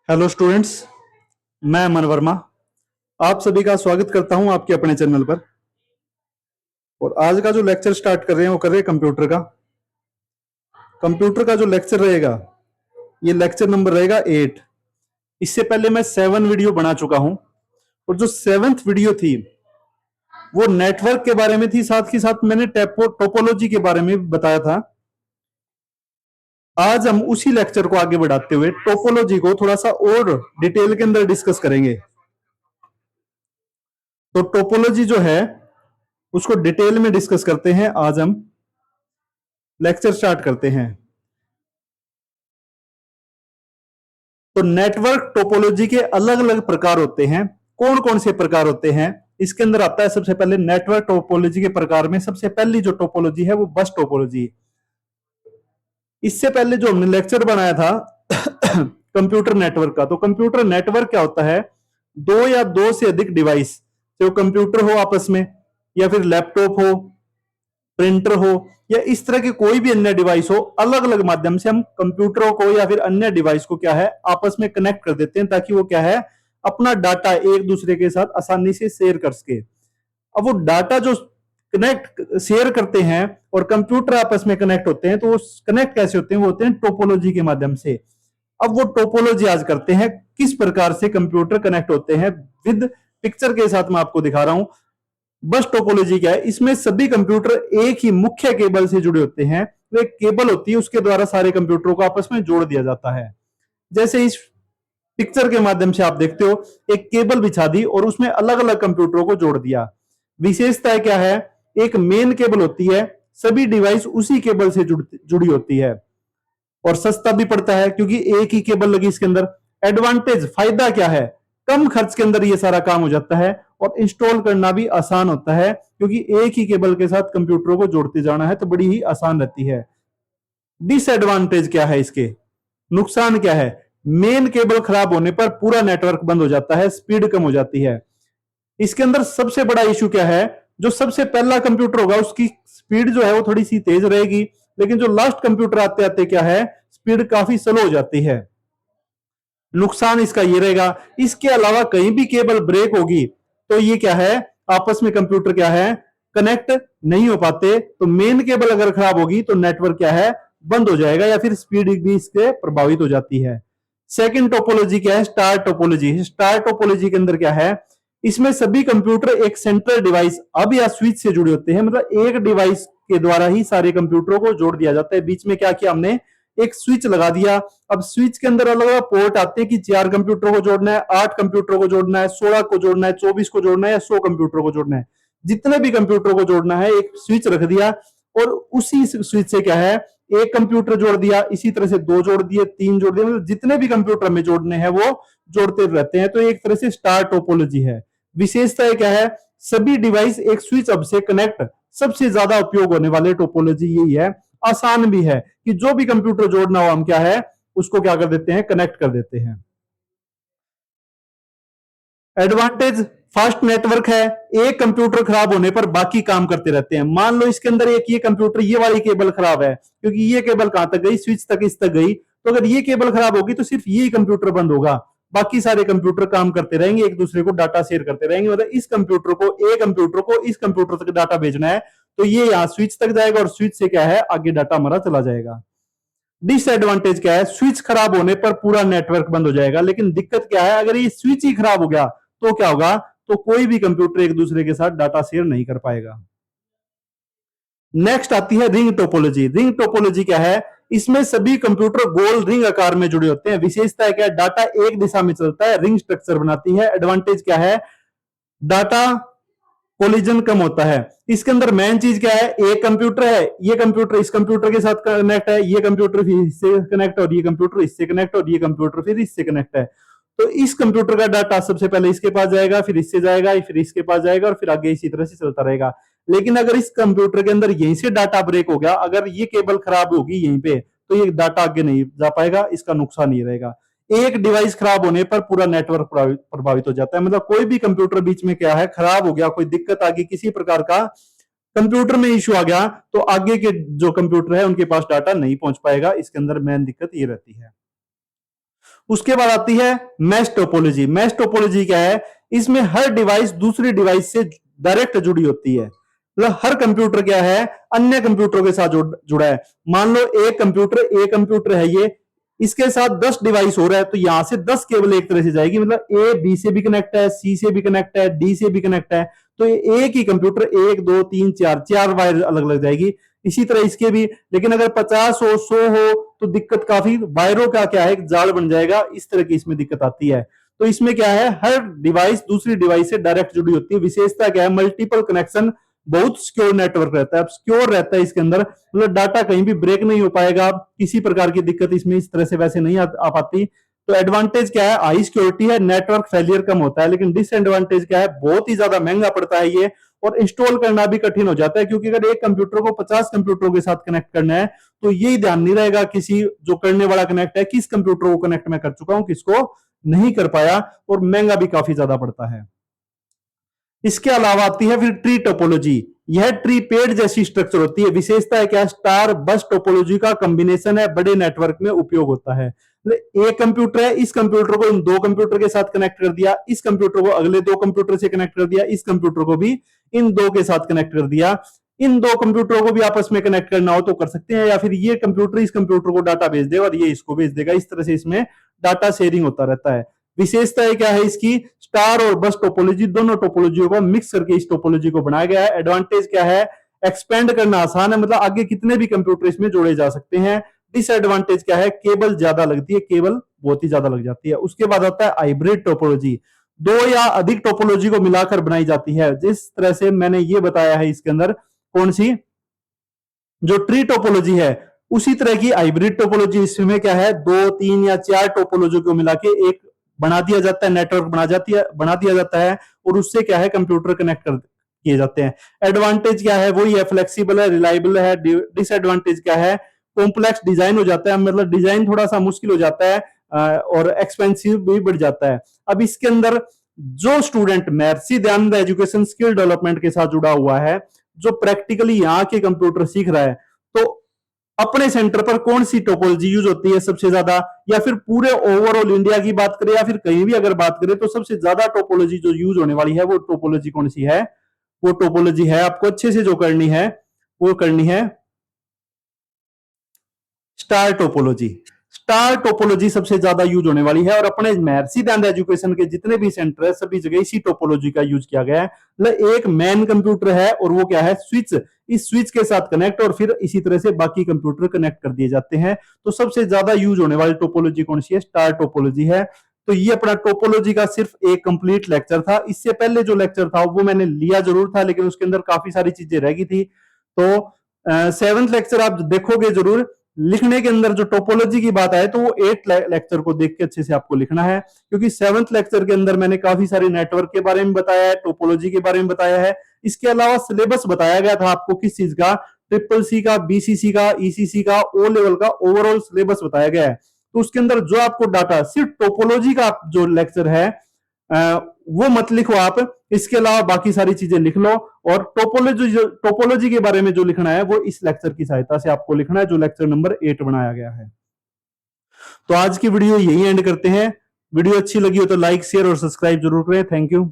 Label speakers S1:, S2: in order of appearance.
S1: Hello students. मैं अमन वर्मा आप सभी का स्वागत करता हूं आपके अपने चैनल पर। और आज का जो लेक्चर स्टार्ट कर रहे हैं वो कर रहे हैं कंप्यूटर का। कंप्यूटर का जो लेक्चर रहेगा ये लेक्चर नंबर रहेगा 8। इससे पहले मैं 7 वीडियो बना चुका हूं और जो 7th वीडियो थी वो नेटवर्क के बारे में थी, साथ ही साथ मैंने टोपोलॉजी के बारे में बताया था। आज हम उसी लेक्चर को आगे बढ़ाते हुए टोपोलॉजी को थोड़ा सा और डिटेल के अंदर डिस्कस करेंगे। तो टोपोलॉजी जो है उसको डिटेल में डिस्कस करते हैं। आज हम लेक्चर स्टार्ट करते हैं। तो नेटवर्क टोपोलॉजी के अलग अलग प्रकार होते हैं। कौन कौन से प्रकार होते हैं इसके अंदर आता है। सबसे पहले नेटवर्क टोपोलॉजी के प्रकार में सबसे पहली जो टोपोलॉजी है वो बस टोपोलॉजी। इससे पहले जो हमने लेक्चर बनाया था कंप्यूटर नेटवर्क का, तो कंप्यूटर नेटवर्क क्या होता है, दो या दो से अधिक डिवाइस, जो कंप्यूटर हो आपस में या फिर लैपटॉप हो, प्रिंटर हो या इस तरह के कोई भी अन्य डिवाइस हो, अलग अलग माध्यम से हम कंप्यूटरों को या फिर अन्य डिवाइस को क्या है आपस में कनेक्ट कर देते हैं ताकि वो क्या है अपना डाटा एक दूसरे के साथ आसानी से शेयर कर सके। अब वो डाटा जो कनेक्ट शेयर करते हैं और कंप्यूटर आपस में कनेक्ट होते हैं, तो वो कनेक्ट कैसे होते हैं, वो होते हैं टोपोलॉजी के माध्यम से। अब वो टोपोलॉजी आज करते हैं किस प्रकार से कंप्यूटर कनेक्ट होते हैं, विद पिक्चर के साथ मैं आपको दिखा रहा हूं। बस टोपोलॉजी क्या है, इसमें सभी कंप्यूटर एक ही मुख्य केबल से जुड़े होते हैं। तो एक केबल होती है, उसके द्वारा सारे कंप्यूटरों को आपस में जोड़ दिया जाता है। जैसे इस पिक्चर के माध्यम से आप देखते हो, एक केबल बिछा दी और उसमें अलग अलग कंप्यूटरों को जोड़ दिया। विशेषता क्या है, एक मेन केबल होती है, सभी डिवाइस उसी केबल से जुड़ी होती है और सस्ता भी पड़ता है क्योंकि एक ही केबल लगी इसके अंदर। एडवांटेज फायदा क्या है, कम खर्च के अंदर ये सारा काम हो जाता है और इंस्टॉल करना भी आसान होता है क्योंकि एक ही केबल के साथ कंप्यूटरों को जोड़ते जाना है, तो बड़ी ही आसान रहती है। डिसएडवांटेज क्या है इसके, नुकसान क्या है, मेन केबल खराब होने पर पूरा नेटवर्क बंद हो जाता है, स्पीड कम हो जाती है। इसके अंदर सबसे बड़ा इशू क्या है, जो सबसे पहला कंप्यूटर होगा उसकी स्पीड जो है वो थोड़ी सी तेज रहेगी, लेकिन जो लास्ट कंप्यूटर आते आते क्या है स्पीड काफी स्लो हो जाती है। नुकसान इसका ये रहेगा। इसके अलावा कहीं भी केबल ब्रेक होगी तो ये क्या है आपस में कंप्यूटर क्या है कनेक्ट नहीं हो पाते। तो मेन केबल अगर खराब होगी तो नेटवर्क क्या है बंद हो जाएगा या फिर स्पीड भी इसके प्रभावित हो जाती है। सेकंड टोपोलॉजी क्या है, स्टार टोपोलॉजी। स्टार टोपोलॉजी के अंदर क्या है, इसमें सभी कंप्यूटर एक सेंट्रल डिवाइस अब या स्विच से जुड़े होते हैं, मतलब एक डिवाइस के द्वारा ही सारे कंप्यूटरों को जोड़ दिया जाता है। बीच में क्या किया हमने, एक स्विच लगा दिया। अब स्विच के अंदर अलग अलग पोर्ट आते हैं कि 4 कंप्यूटरों को जोड़ना है, 8 कंप्यूटरों को जोड़ना है, 16 को जोड़ना है, 24 को जोड़ना है या 100 कंप्यूटरों को जोड़ना है। जितने भी कंप्यूटरों को जोड़ना है एक स्विच रख दिया और उसी स्विच से क्या है एक कंप्यूटर जोड़ दिया, इसी तरह से 2 जोड़ दिए, 3 जोड़ दिए, मतलब जितने भी कंप्यूटर में जोड़ने हैं वो जोड़ते रहते हैं। तो एक तरह से स्टार टोपोलॉजी है। विशेषता क्या है, सभी डिवाइस एक स्विच अब से कनेक्ट, सबसे ज्यादा उपयोग होने वाले टोपोलॉजी यही है। आसान भी है कि जो भी कंप्यूटर जोड़ना हो हम क्या है उसको क्या कर देते हैं कनेक्ट कर देते हैं। एडवांटेज फास्ट नेटवर्क है, एक कंप्यूटर खराब होने पर बाकी काम करते रहते हैं। मान लो इसके अंदर एक ये कंप्यूटर ये वाली केबल खराब है, क्योंकि ये केबल कहां तक गई, स्विच तक, इस तक गई, तो अगर ये केबल खराब होगी तो सिर्फ ये कंप्यूटर बंद होगा, बाकी सारे कंप्यूटर काम करते रहेंगे, एक दूसरे को डाटा शेयर करते रहेंगे। मतलब इस कंप्यूटर को ए कंप्यूटर को इस कंप्यूटर तक डाटा भेजना है तो ये यहाँ स्विच तक जाएगा और स्विच से क्या है आगे डाटा हमारा चला जाएगा। डिसएडवांटेज क्या है, स्विच खराब होने पर पूरा नेटवर्क बंद हो जाएगा। लेकिन दिक्कत क्या है, अगर ये स्विच ही खराब हो गया तो क्या होगा, तो कोई भी कंप्यूटर एक दूसरे के साथ डाटा शेयर नहीं कर पाएगा। नेक्स्ट आती है रिंग टोपोलॉजी। रिंग टोपोलॉजी क्या है, इसमें सभी कंप्यूटर गोल रिंग आकार में जुड़े होते हैं। विशेषता क्या है, डाटा एक दिशा में चलता है, रिंग स्ट्रक्चर बनाती है। एडवांटेज क्या है, डाटा कोलिजन कम होता है। इसके अंदर मेन चीज क्या है, एक कंप्यूटर है, ये कंप्यूटर इस कंप्यूटर के साथ कनेक्ट है, ये कंप्यूटर फिर इससे कनेक्ट और ये कंप्यूटर इससे कनेक्ट और ये कंप्यूटर फिर इससे कनेक्ट है। तो इस कंप्यूटर का डाटा सबसे पहले इसके पास जाएगा, फिर इससे जाएगा, फिर इसके पास जाएगा और फिर आगे इसी तरह से चलता रहेगा। लेकिन अगर इस कंप्यूटर के अंदर यहीं से डाटा ब्रेक हो गया, अगर ये केबल खराब होगी यहीं पे, तो ये डाटा आगे नहीं जा पाएगा, इसका नुकसान ये रहेगा। एक डिवाइस खराब होने पर पूरा नेटवर्क प्रभावित हो जाता है। मतलब कोई भी कंप्यूटर बीच में क्या है खराब हो गया, कोई दिक्कत आ गई, किसी प्रकार का कंप्यूटर में इश्यू आ गया, तो आगे के जो कंप्यूटर है उनके पास डाटा नहीं पहुंच पाएगा। इसके अंदर मेन दिक्कत ये रहती है। उसके बाद आती है मैश टोपोलॉजी। मैश टोपोलॉजी क्या है? इसमें हर डिवाइस दूसरी डिवाइस से डायरेक्ट जुड़ी होती है। मतलब हर कंप्यूटर क्या है, अन्य कंप्यूटरों के साथ जुड़ा है। मान लो एक कंप्यूटर है ये, इसके साथ 10 डिवाइस हो रहा है, तो यहां से 10 केबल एक तरह से जाएगी। मतलब ए बी से भी कनेक्ट है, सी से भी कनेक्ट है, डी से भी कनेक्ट है। तो एक ही कंप्यूटर 1 2 3 4 वायर अलग अलग जाएगी। इसी तरह इसके भी, लेकिन अगर 50 हो 100 हो तो दिक्कत काफी, वायरों का क्या है, एक जाल बन जाएगा। इस तरह की इसमें दिक्कत आती है। तो इसमें क्या है, हर डिवाइस दूसरी डिवाइस से डायरेक्ट जुड़ी होती है। विशेषता क्या है, मल्टीपल कनेक्शन, बहुत सिक्योर नेटवर्क रहता है। अब सिक्योर रहता है इसके अंदर, मतलब डाटा कहीं भी ब्रेक नहीं हो पाएगा, किसी प्रकार की दिक्कत इसमें इस तरह से वैसे नहीं आ पाती। तो एडवांटेज क्या है, हाई सिक्योरिटी है, नेटवर्क फेलियर कम होता है। लेकिन डिसएडवांटेज क्या है, बहुत ही ज्यादा महंगा पड़ता है ये, और इंस्टॉल करना भी कठिन हो जाता है। क्योंकि अगर एक कंप्यूटर को 50 कंप्यूटरों के साथ कनेक्ट करना है, तो यही ध्यान नहीं रहेगा किसी जो करने वाला कनेक्ट है, किस कंप्यूटर को कनेक्ट मैं कर चुका हूं, किसको नहीं कर पाया, और महंगा भी काफी ज्यादा पड़ता है। इसके अलावा आती है फिर ट्री टोपोलॉजी। यह ट्री पेड़ जैसी स्ट्रक्चर होती है। विशेषता है क्या, स्टार बस टोपोलॉजी का कॉम्बिनेशन है, बड़े नेटवर्क में उपयोग होता है। एक कंप्यूटर है, इस कंप्यूटर को इन दो कंप्यूटर के साथ कनेक्ट कर दिया, इस कंप्यूटर को अगले दो कंप्यूटर से कनेक्ट कर दिया, इस कंप्यूटर को भी इन दो के साथ कनेक्ट कर दिया। इन दो कंप्यूटरों को भी आपस में कनेक्ट करना हो तो कर सकते हैं, या फिर ये कंप्यूटर इस कंप्यूटर को डाटा भेज देगा और ये इसको भेज देगा। इस तरह से इसमें डाटा शेयरिंग होता रहता है। विशेषता क्या है इसकी, स्टार और बस टोपोलॉजी, दोनों टोपोलॉजियों को मिक्स करके इस टोपोलॉजी को बनाया गया है। एडवांटेज क्या है, एक्सपेंड करना आसान है, मतलब आगे कितने भी कंप्यूटर इसमें जोड़े जा सकते हैं। डिसएडवांटेज क्या है, केबल ज्यादा लगती है, केबल बहुत ही ज्यादा लग जाती है। उसके बाद आता है हाइब्रिड टोपोलॉजी, दो या अधिक टोपोलॉजी को मिलाकर बनाई जाती है। जिस तरह से मैंने ये बताया है इसके अंदर, कौन सी, जो ट्री टोपोलॉजी है, उसी तरह की हाइब्रिड टोपोलॉजी। इसमें क्या है, 2 3 या 4 टोपोलॉजी को मिला के एक बना दिया जाता है, नेटवर्क बना दिया जाता है, और उससे क्या है, कंप्यूटर कनेक्ट कर किए जाते हैं। एडवांटेज क्या है, वही है, फ्लेक्सिबल है, रिलायबल है। डिसएडवांटेज क्या है, कॉम्प्लेक्स डिजाइन हो जाता है, मतलब डिजाइन थोड़ा सा मुश्किल हो जाता है, और एक्सपेंसिव भी बढ़ जाता है। अब इसके अंदर जो student Maharshi Dayanand education skill development के साथ जुड़ा हुआ है, जो प्रैक्टिकली यहाँ के कंप्यूटर सीख रहा है, तो अपने सेंटर पर कौन सी टोपोलॉजी यूज होती है सबसे ज्यादा, या फिर पूरे ओवरऑल इंडिया की बात करें, या फिर कहीं भी अगर बात करें, तो सबसे ज्यादा टोपोलॉजी जो यूज होने वाली है, वो टोपोलॉजी कौन सी है? वो टोपोलॉजी है, आपको अच्छे से जो करनी है वो करनी है स्टार टोपोलॉजी। स्टार टोपोलॉजी सबसे ज्यादा यूज होने वाली है, और अपने महर्षि दयानंद एजुकेशन के जितने भी सेंटर है, सभी जगह इसी टोपोलॉजी का यूज किया गया है। मतलब एक मेन कंप्यूटर है, और वो क्या है, स्विच, इस स्विच के साथ कनेक्ट, और फिर इसी तरह से बाकी कंप्यूटर कनेक्ट कर दिए जाते हैं। तो सबसे ज्यादा यूज होने वाली टोपोलॉजी कौन सी है? स्टार टोपोलॉजी है। तो ये अपना टोपोलॉजी का सिर्फ एक कंप्लीट लेक्चर था। इससे पहले जो लेक्चर था वो मैंने लिया जरूर था, लेकिन उसके अंदर काफी सारी चीजें रह गई थी। तो 7th लेक्चर आप देखोगे जरूर। लिखने के अंदर जो टोपोलॉजी की बात आए, तो वो 8 लेक्चर को देख के अच्छे से आपको लिखना है, क्योंकि 7th लेक्चर के अंदर मैंने काफी सारे नेटवर्क के बारे में बताया है, टोपोलॉजी के बारे में बताया है। इसके अलावा सिलेबस बताया गया था आपको किस चीज का, CCC का, BCC का, ECC का, O लेवल का ओवरऑल सिलेबस बताया गया है। तो उसके अंदर जो आपको डाटा, सिर्फ टोपोलॉजी का जो लेक्चर है वो मत लिखो आप, इसके अलावा बाकी सारी चीजें लिख लो। और टोपोलॉजी के बारे में जो लिखना है वो इस लेक्चर की सहायता से आपको लिखना है, जो लेक्चर नंबर 8 बनाया गया है। तो आज की वीडियो यही एंड करते हैं। वीडियो अच्छी लगी हो तो लाइक, शेयर और सब्सक्राइब जरूर करें। Thank you.